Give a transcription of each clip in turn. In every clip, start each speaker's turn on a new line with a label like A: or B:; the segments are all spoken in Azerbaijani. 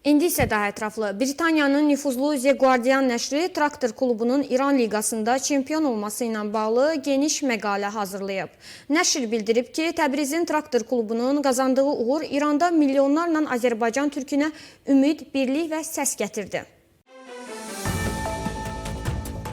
A: İndi isə daha ətraflı. Britaniyanın nüfuzlu The Guardian nəşri Traktor klubunun İran liqasında çempion olması ilə bağlı geniş məqalə hazırlayıb. Nəşr bildirib ki, Təbrizin Traktor klubunun qazandığı uğur İranda milyonlarla Azərbaycan türkünə ümid, birlik və səs gətirdi.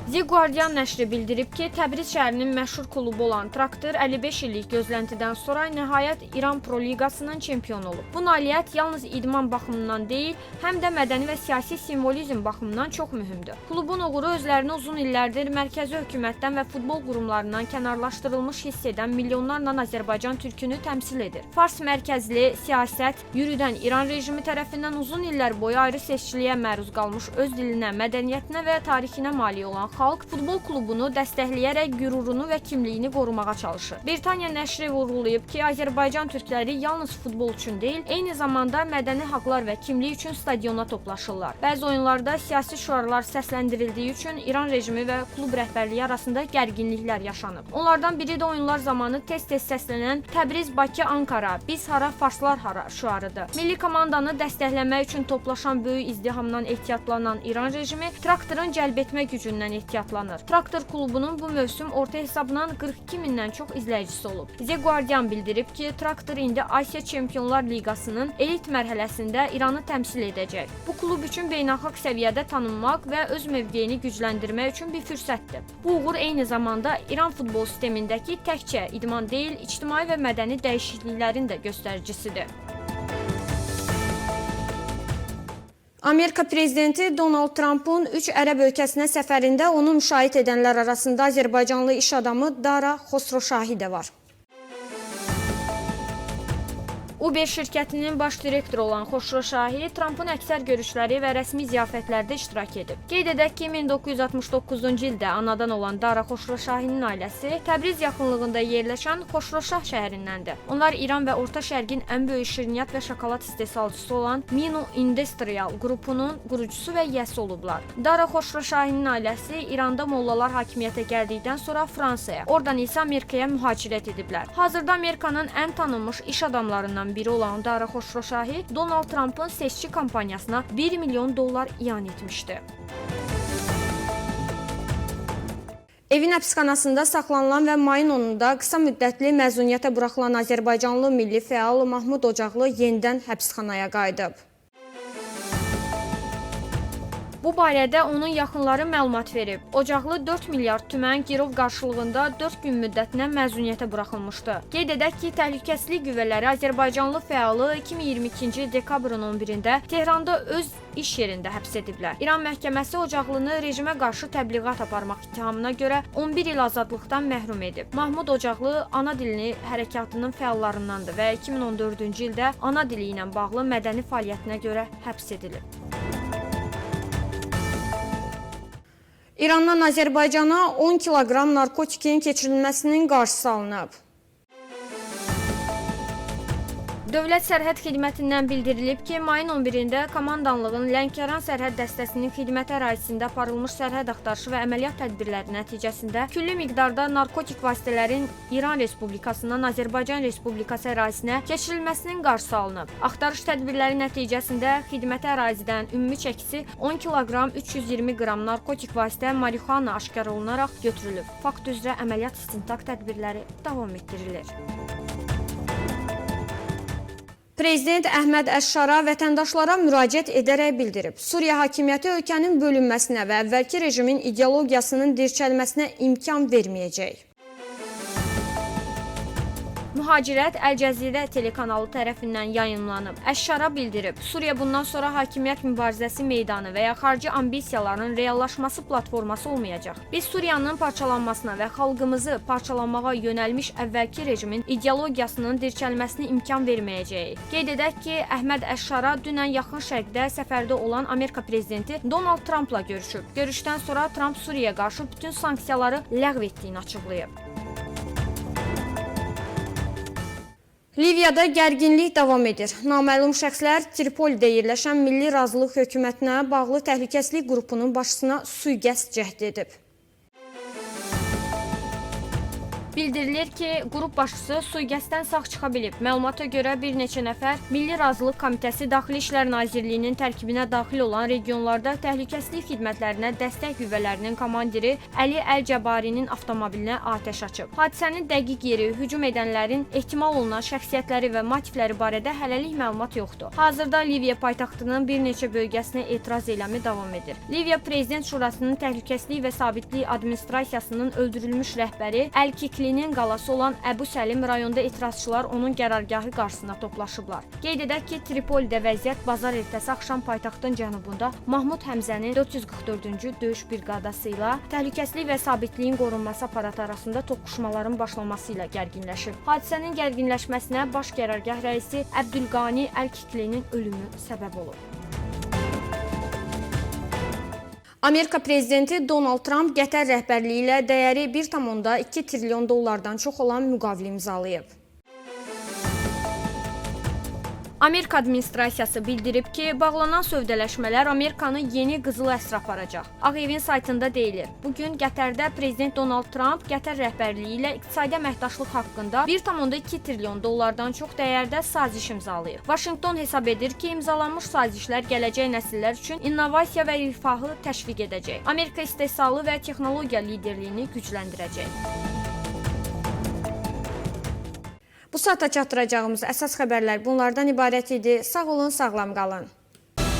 A: The Guardian nəşri bildirib ki, Təbriz şəhərinin məşhur klubu olan Traktor 55 illik gözləntidən sonra nəhayət İran Pro Liqasının çempionu olub. Bu nailiyyət yalnız idman baxımından deyil, həm də mədəni və siyasi simvolizm baxımından çox mühümdür. Klubun uğuru özlərini uzun illərdir mərkəzi hökumətdən və futbol qurumlarından kənarlaşdırılmış hiss edən milyonlarla Azərbaycan türkünü təmsil edir. Fars mərkəzli siyasət yürüdən İran rejimi tərəfindən uzun illər boyu ayrı seçkiliyə məruz qalmış, öz dilinə, mədəniyyətinə və tarixinə malik olan xalq futbol klubunu dəstəkləyərək qürurunu və kimliyini qorumağa çalışır. Britaniya nəşri vurğulayıb ki, Azərbaycan türkləri yalnız futbol üçün deyil, eyni zamanda mədəni haqlar və kimlik üçün stadiona toplaşırlar. Bəzi oyunlarda siyasi şüarlar səsləndirildiyi üçün İran rejimi və klub rəhbərliyi arasında gərginliklər yaşanıb. Onlardan biri də oyunlar zamanı tez-tez səslənən Təbriz, Bakı, Ankara, biz hara, farslar hara şüarıdır. Milli komandanı dəstəkləmək üçün toplaşan böyük izdihamdan ehtiyatlanan İran rejimi traktorun cəlb etmə gücündən ehtiyatlanır. Traktor klubunun bu mövsüm orta hesabla 42 mindən çox izləyicisi olub. The Guardian bildirib ki, Traktor indi Asiya Çempionlar Liqasının elit mərhələsində İranı təmsil edəcək. Bu klub üçün beynəlxalq səviyyədə tanınmaq və öz mövqeyini gücləndirmək üçün bir fürsətdir. Bu uğur eyni zamanda İran futbol sistemindəki təkcə idman deyil, ictimai və mədəni dəyişikliklərin də göstəricisidir. Amerika prezidenti Donald Trump'un 3 ərəb ölkəsinə səfərində onu müşahidə edənlər arasında Azərbaycanlı iş adamı Dara Xosroşahi də var. Uber şirkətinin baş direktoru olan Xosroşahi Trump'ın əksər görüşləri və rəsmi ziyafətlərdə iştirak edib. Qeyd edək ki, 1969-cu ildə anadan olan Dara Xosroşahinin ailəsi Təbriz yaxınlığında yerləşən Xoşroşah şəhərindəndir. Onlar İran və Orta Şərqin ən böyük şirniyyat və şokolad istehsalçısı olan Minu Industrial qrupunun qurucusu və yiyəsi olublar. Dara Xosroşahinin ailəsi İranda mollalar hakimiyyətə gəldikdən sonra Fransaya, oradan isə Amerikaya mühacirət ediblər. Hazırda Amerikanın ən tanınmış iş adamlarından biri olan Dara Xosroşahi Donald Trump'ın seçki kampaniyasına $1 milyon iyan etmişdi. Evin həbsxanasında saxlanılan və mayın 10-da qısa müddətli məzuniyyətə buraxılan Azərbaycanlı milli fəal Mahmud Ocaqlı yenidən həbsxanaya qayıdıb. Bu barədə onun yaxınları məlumat verib. Ocaqlı 4 milyard tümən girov qarşılığında 4 gün müddətinə məzuniyyətə buraxılmışdı. Qeyd edək ki, təhlükəsizlik qüvvələri Azərbaycanlı fəalı 2022-ci dekabrın 11-də Tehranda öz iş yerində həbs ediblər. İran məhkəməsi Ocaqlını rejimə qarşı təbliğat aparmaq ittihamına görə 11 il azadlıqdan məhrum edib. Mahmud Ocaqlı ana dilini hərəkatının fəallarındandır və 2014-cü ildə ana dili ilə bağlı mədəni fəaliyyətinə görə həbs edilib. İrandan Azərbaycana 10 kiloqram narkotikin keçirilməsinin qarşısı alınıb. Dövlət Sərhəd Xidmətindən bildirilib ki, mayın 11-də komandanlığın Lənkəran sərhəd dəstəsinin xidmət ərazisində aparılmış sərhəd axtarışı və əməliyyat tədbirləri nəticəsində külli miqdarda narkotik vasitələrin İran Respublikasından Azərbaycan Respublikası ərazisinə keçirilməsinin qarşısı alınıb. Axtarış tədbirləri nəticəsində xidmət ərazidən ümumi çəkisi 10 kiloqram 320 qram narkotik vasitə marixuana aşkar olunaraq götürülüb. Fakt üzrə əməliyyat istintaq tədbirləri davam etdirilir. Prezident Əhməd Əşşara vətəndaşlara müraciət edərək bildirib, Suriya hakimiyyəti ölkənin bölünməsinə və əvvəlki rejimin ideologiyasının dirçəlməsinə imkan verməyəcək. Mühacirət Əl-Cəzirə telekanalı tərəfindən yayımlanıb. Əşşara bildirib, Suriya bundan sonra hakimiyyət mübarizəsi meydanı və ya xarici ambisiyaların reallaşması platforması olmayacaq. Biz Suriyanın parçalanmasına və xalqımızı parçalanmağa yönəlmiş əvvəlki rejimin ideologiyasının dirçəlməsinə imkan verməyəcəyik. Qeyd edək ki, Əhməd Əşşara dünən yaxın şərqdə səfərdə olan Amerika prezidenti Donald Trump'la görüşüb. Görüşdən sonra Trump Suriyaya qarşı bütün sanksiyaları ləğv etdiyini açıqlayıb. Liviyada gərginlik davam edir. Naməlum şəxslər Tripolidə yerləşən Milli Razılıq Hökumətinə bağlı təhlükəsizlik qrupunun başçısına sui-qəsd cəhd edib. Bildirilir ki, qrup başçısı sui-qəsddən sağ çıxa bilib. Məlumata görə bir neçə nəfər Milli Razılıq Komitəsi Daxili İşlər Nazirliyinin tərkibinə daxil olan regionlarda təhlükəsizlik xidmətlərinə dəstək qüvvələrinin komandiri Əli Əl-Cəbarinin avtomobilinə atəş açıb. Hadisənin dəqiq yeri, hücum edənlərin ehtimal olunan şəxsiyyətləri və motivləri barədə hələlik məlumat yoxdur. Hazırda Liviya paytaxtının bir neçə bölgəsinə etiraz eyləmi davam edir. Liviya Prezident Şurasının Təhlükəsizlik və Sabitlik Administrasiyasının öldürülmüş rəhbəri Əl-Kiklinin qalası olan Əbu Səlim rayonda etirazçılar onun qərargahı qarşısına toplaşıblar. Qeyd edək ki, Tripolidə vəziyyət bazar ertəsi axşam paytaxtın cənubunda Mahmud Həmzənin 444-cü döyüş briqadası ilə təhlükəsizlik və sabitliyin qorunması aparatı arasında toqquşmaların başlaması ilə gərginləşib. Hadisənin gərginləşməsinə baş qərargah rəisi Əbdülqani Əl-Kiklinin ölümü səbəb olub. Amerika prezidenti Donald Trump Qətər rəhbərliyi ilə dəyəri 1,2 trilyon dollardan çox olan müqavilə imzalayıb. Amerika administrasiyası bildirib ki, bağlanan sövdələşmələr Amerikanı yeni qızıl əsrə aparacaq. Ağ Evin saytında deyilir. Bugün Qətərdə Prezident Donald Trump Qətər rəhbərliyi ilə iqtisadi əməkdaşlıq haqqında 1,2 trilyon dollardan çox dəyərdə saziş imzalayıb. Vaşinqton hesab edir ki, imzalanmış sazişlər gələcək nəsillər üçün innovasiya və rifahı təşviq edəcək. Amerika istehsalı və texnologiya liderliyini gücləndirəcək. Bu saata çatdıracağımız əsas xəbərlər bunlardan ibarət idi. Sağ olun, sağlam qalın.